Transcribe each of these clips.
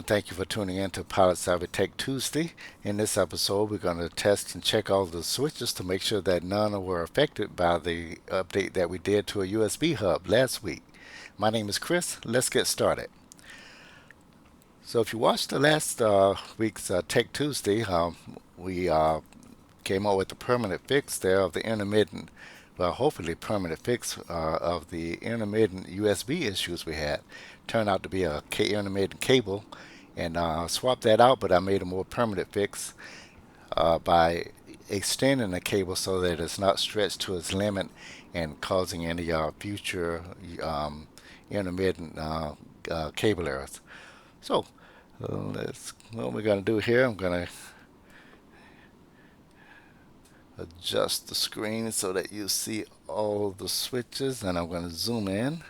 everyone. Thank you for tuning in to Pilot Savvy Tech Tuesday. In this episode, we're going to test and check all the switches to make sure that none were affected by the update that we did to a USB hub last week. My name is Chris. Let's get started. So, if you watched the last week's Tech Tuesday, we came up with the permanent fix there of the intermittent, well, hopefully permanent fix of the intermittent USB issues we had. Turned out to be a intermittent cable, and swapped that out, but I made a more permanent fix by extending the cable so that it's not stretched to its limit and causing any future intermittent cable errors. So what we're going to do here, I'm going to adjust the screen so that you see all the switches, and I'm going to zoom in.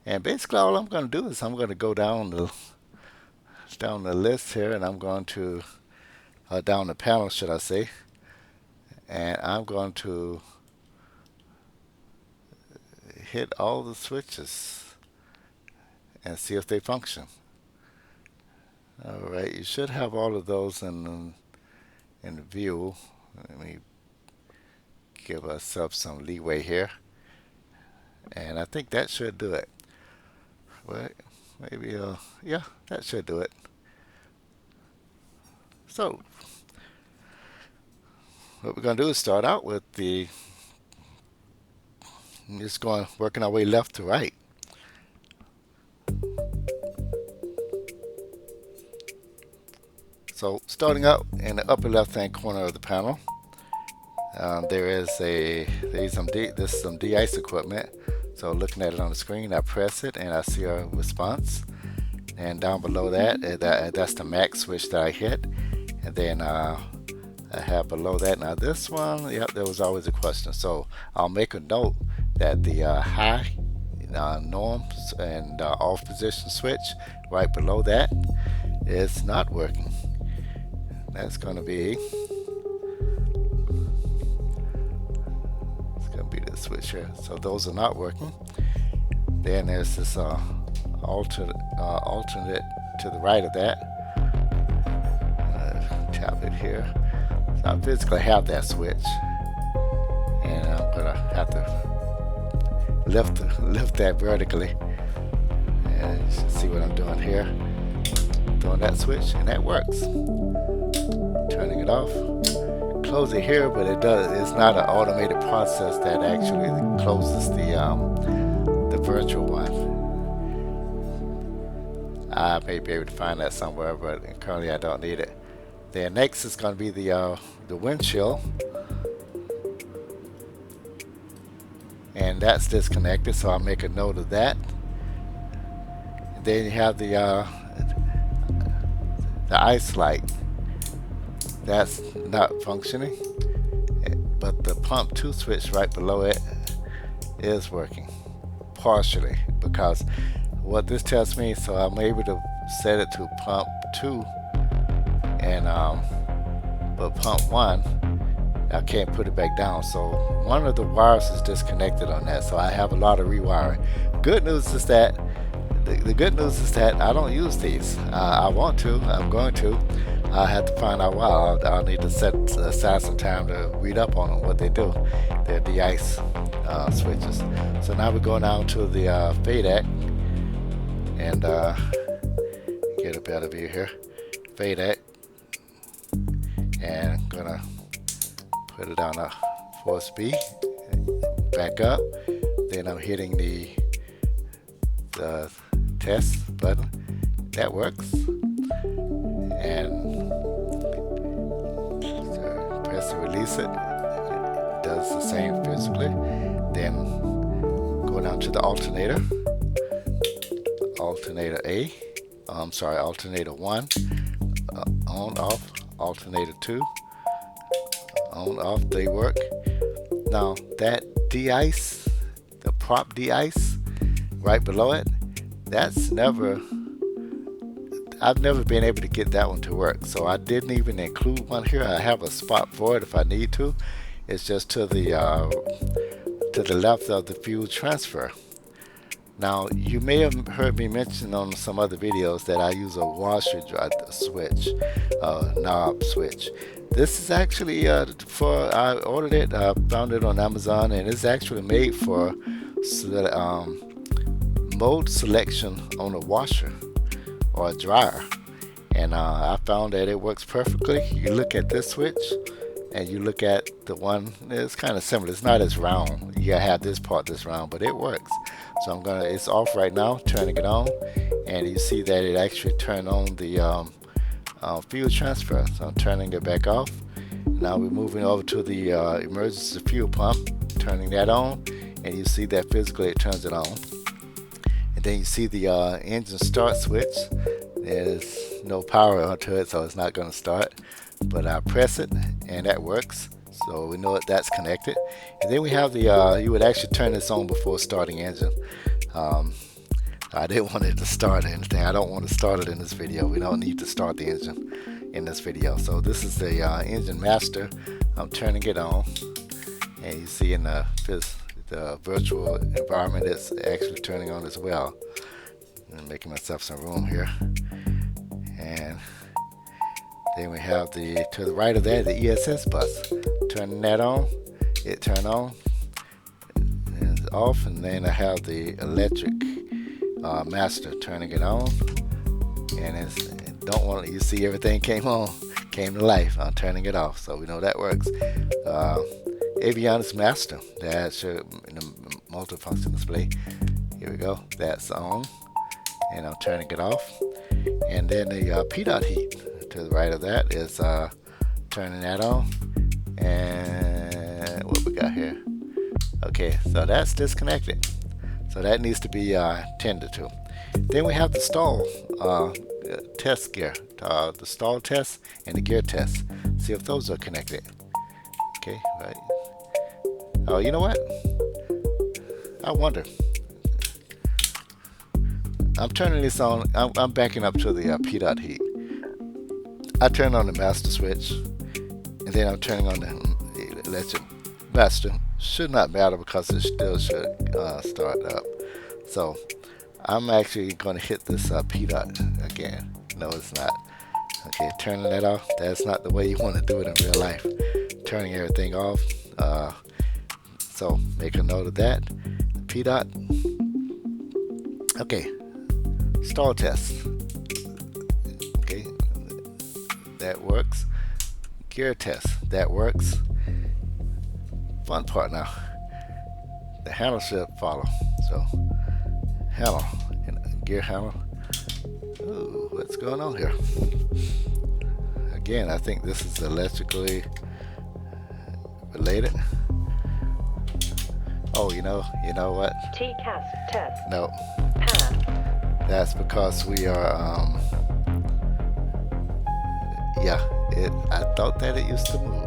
And basically all I'm going to do is I'm going to go down the list here, and I'm going to down the panel, should I say, and I'm going to hit all the switches and see if they function. All right, you should have all of those in the view. Let me give ourselves some leeway here, and I think that should do it. Well, maybe yeah, that should do it. So what we're going to do is start out with just working our way left to right. So starting out in the upper left hand corner of the panel, there's some de-ice equipment. So looking at it on the screen, I press it and I see a response. And down below that's the max switch that I hit. And then I have below that, now this one, yep, there was always a question. So I'll make a note that the high norms and off position switch right below that is not working. That's going to be this switch here. So those are not working. Then there's this alternate to the right of that. Tap it here. So I physically have that switch, and I'm gonna have to lift that vertically, and you should see what I'm doing here. Throwing that switch, and that works. Turning it off. Close it here, but it's not an automated process that actually closes the virtual one. I may be able to find that somewhere, but currently I don't need it. Then next is going to be the windshield, and that's disconnected, so I'll make a note of that. And then you have the ice light. That's not functioning, but the pump 2 switch right below it is working partially, because what this tells me, so I'm able to set it to pump 2, and but pump 1 I can't put it back down, so one of the wires is disconnected on that, so I have a lot of rewiring. Good news is that the good news is that I don't use these. I'm going to. I have to find out why. I'll need to set aside some time to read up on them, what they do. They're de-ice switches. So now we're going down to the fade and get a better view here. Fade, and I'm gonna put it on a force B, back up. Then I'm hitting the test button. That works. And press and release it. It does the same physically. Then go down to the alternator. Alternator A. Alternator 1. On, off. Alternator 2. On, off. They work. Now that de-ice, the prop de-ice, right below it, I've never been able to get that one to work, so I didn't even include one here. I have a spot for it if I need to. It's just to the left of the fuel transfer. Now, you may have heard me mention on some other videos that I use a washer switch, knob switch. This is actually I ordered it, found it on Amazon, and it's actually made for mode selection on a washer or a dryer. And I found that it works perfectly. You look at this switch and you look at the one, it's kind of similar. It's not as round. You gotta have this part that's round, but it works. So it's off right now, turning it on, and you see that it actually turned on the fuel transfer. So I'm turning it back off. Now we're moving over to the emergency fuel pump, turning that on, and you see that physically it turns it on. And then you see the engine start switch. There's no power onto it, so it's not going to start. But I press it, and that works. So we know that's connected. And then we have the, you would actually turn this on before starting engine. I didn't want it to start or anything. I don't want to start it in this video. We don't need to start the engine in this video. So this is the engine master. I'm turning it on. And you see in the virtual environment, it's actually turning on as well. I'm making myself some room here. And then we have to the right of that, the ESS bus. Turning that on, it turned on, and it's off, and then I have the electric master turning it on, and you see everything came to life. I'm turning it off, so we know that works. Avionics master, that's in the multifunction display. Here we go, that's on, and I'm turning it off. And then the P-dot heat to the right of that is turning that on. And what we got here? Okay, so that's disconnected. So that needs to be tended to. Then we have the stall test gear, the stall test and the gear test. See if those are connected. Okay, right. Oh, you know what? I wonder. I'm turning this on. I'm backing up to the P-dot heat. I turn on the master switch, and then I'm turning on the electric master. Should not matter because it still should start up. So I'm actually going to hit this P-dot again. No, it's not. Okay, turning that off. That's not the way you want to do it in real life. Turning everything off. So make a note of that. P-dot. Okay. Stall test. Okay, that works. Gear test, that works. Fun part now. The handle should follow. So, handle and gear handle. Ooh, what's going on here? Again, I think this is electrically related. Oh, you know what? TCAS test. No. Pass. That's because we are, yeah, I thought that it used to move.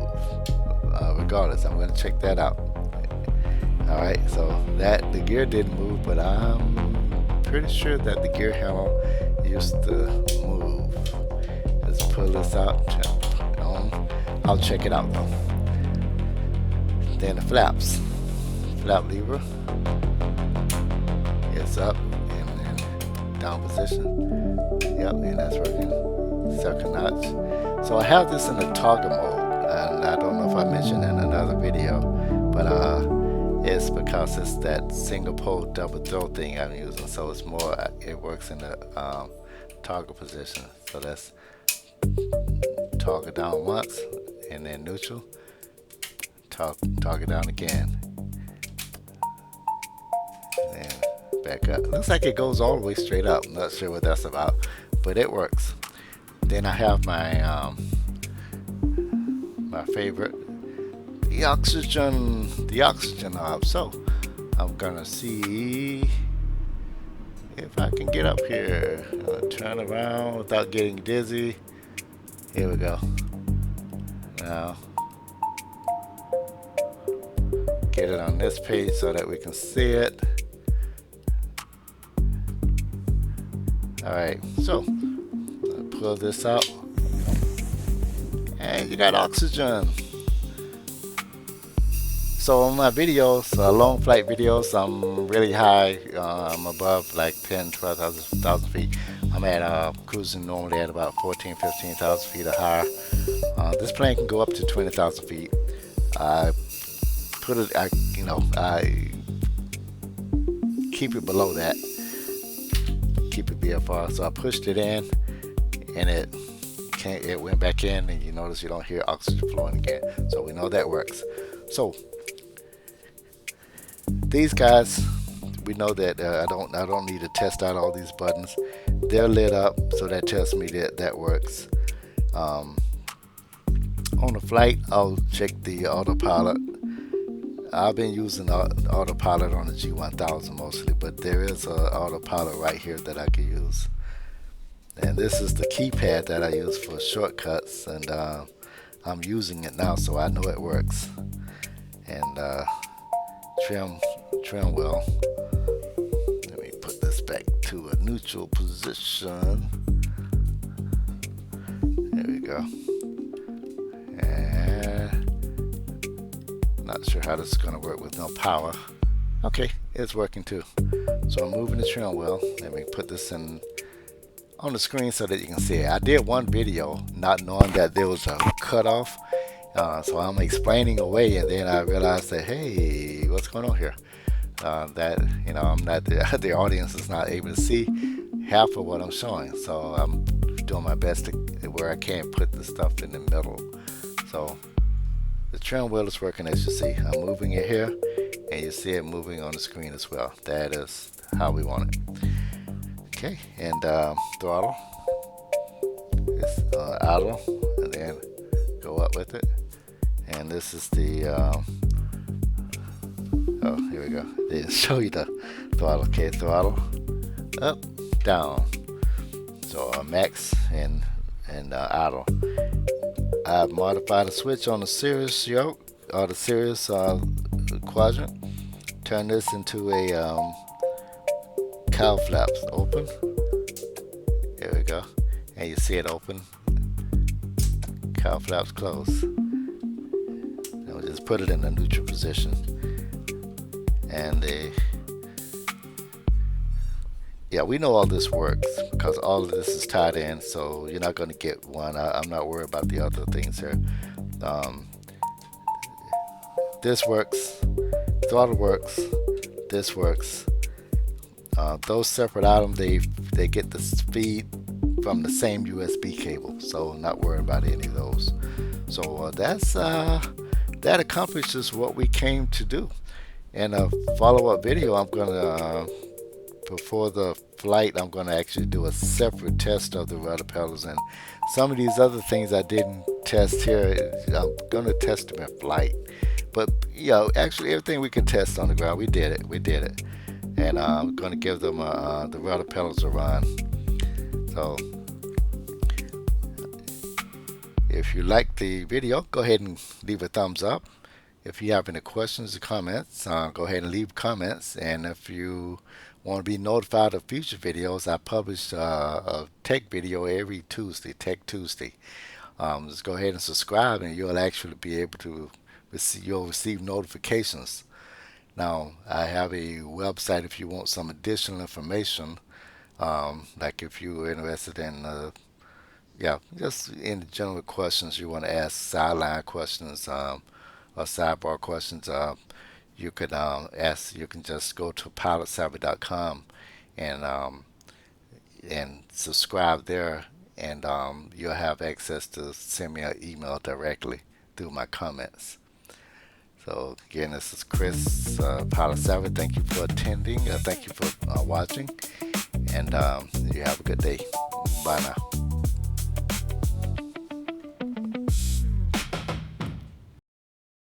Regardless, I'm going to check that out. Alright, so the gear didn't move, but I'm pretty sure that the gear handle used to move. Let's pull this out, turn it on. I'll check it out though. Then the flaps. Flap lever. It's up. Down position. Yep, and that's working. Second notch. So I have this in the toggle mode, and I don't know if I mentioned in another video, but it's because it's that single pole double throw thing I'm using, so it's more, it works in the toggle position. So that's toggle down once, and then neutral, toggle down again. And back up. Looks like it goes all the way straight up. I'm not sure what that's about, but it works. Then I have my my favorite, the oxygen knob. So I'm gonna see if I can get up here. Turn around without getting dizzy. Here we go. Now get it on this page so that we can see it. Alright, so pull this out, and you got oxygen. So on my videos, long flight videos, I'm really high. I'm above like 10, 12,000 feet. I'm at cruising normally at about 14, 15,000 feet or higher. This plane can go up to 20,000 feet. I put it, I keep it below that, keep it VFR. So I pushed it in, and it went back in, and you notice you don't hear oxygen flowing again. So we know that works. So these guys, we know that I don't need to test out all these buttons. They're lit up, so that tells me that that works. Um, on the flight, I'll check the autopilot. I've been using autopilot on the G1000 mostly, but there is an autopilot right here that I can use. And this is the keypad that I use for shortcuts, and I'm using it now, so I know it works. And trim trim wheel. Let me put this back to a neutral position. There we go. And not sure how this is going to work with no power. Okay, it's working too. So I'm moving the trim wheel. Let me put this in on the screen so that you can see it. I did one video not knowing that there was a cutoff. So I'm explaining away, and then I realized that, hey, what's going on here? That I'm not the audience is not able to see half of what I'm showing. So I'm doing my best to where I can put the stuff in the middle. So the trim wheel is working, as you see. I'm moving it here, and you see it moving on the screen as well. That is how we want it. Okay, and throttle is idle, and then go up with it. And this is the oh, here we go. They didn't show you the throttle. Okay, throttle up, down. So max and idle. I've modified the switch on the Sirius yoke or the Sirius quadrant. Turn this into a cow flaps open. There we go. And you see it open. Cow flaps close. And we'll just put it in a neutral position. And yeah, we know all this works because all of this is tied in, so you're not going to get one. I'm not worried about the other things here. This works, throttle works, this works. Those separate items, they get the speed from the same USB cable, so not worried about any of those. So that accomplishes what we came to do. In a follow-up video, I'm gonna before the flight, I'm gonna actually do a separate test of the rudder pedals and some of these other things I didn't test here. I'm gonna test them in flight. But actually everything we can test on the ground, we did it. And I'm gonna give them the rudder pedals a run. So if you like the video, go ahead and leave a thumbs up. If you have any questions or comments, go ahead and leave comments. And if you want to be notified of future videos, I publish a tech video every Tuesday, Tech Tuesday. Just go ahead and subscribe, and you'll actually be able to receive notifications. Now, I have a website if you want some additional information, like if you're interested in just in general questions you want to ask, sideline questions, or sidebar questions, you could ask. You can just go to pilotsavvy.com and subscribe there, and you'll have access to send me an email directly through my comments. So again, this is Chris, Pilot Savvy. Thank you for attending. Thank you for watching, and you have a good day. Bye now.